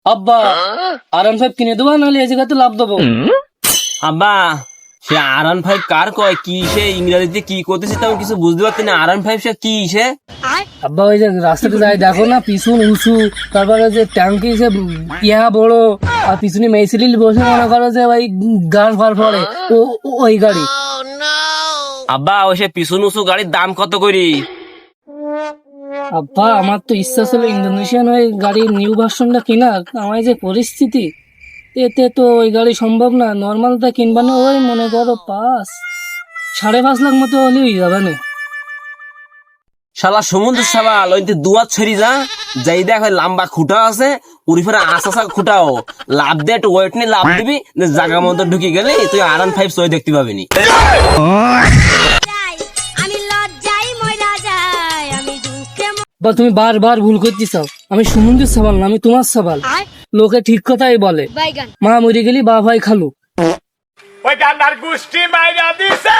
আব্বা R15 কিনে দেবো, নাহলে এই জায়গাতে লাভ দেবো। আব্বা সে R15 কার কয় কি, সে ইংরেজিতে কি করতেছে তেমন কিছু বুঝতে পারছি না। R15 সে কি সে? আব্বা ওই যে রাস্তাতে যাই দেখো না, পিছন উঁচু, তারপরে যে ট্যাঙ্কি সে ইয়া বড়, আর পিছনে মেসিলিল বসে মনে করো যে ওই গান ফার পড়ে, ওই গাড়ি। আব্বা ওই সে পিছন উঁচু গাড়ির দাম কত করি? আব্বা আমার তো ইচ্ছা ছিল ইন্দোনেশিয়ান ওই গাড়ির নিউ ভার্সনটা কিনা, আমার যে পরিস্থিতি এতে তো ওই গাড়ি সম্ভব না। নর্মালটা কিনবা না, ওই মনে করো 5.5 লাখ মতো হলেই যাবে না। শালা সমুদ্র সাবাল ওই দুয়ার ছড়ি যাই দেখ ওই লম্বা খুঁটা আছে, উড়ি ফেরা আসা খুঁটাও লাভ দিয়ে একটু ওয়েট নিয়ে লাভ দিবি, জায়গা মতো ঢুকে গেলে তুই R15 সই দেখতে পাবি নি। বা তুমি বারবার ভুল করতেছ, আমি সমুদ্র সাবাল না, আমি তোমার সাবাল। লোকে ঠিক কথাই বলে, মা মরে গেলি বা ভাই খালু। ওই গান্ধার গোষ্ঠী মাইরা দিছে।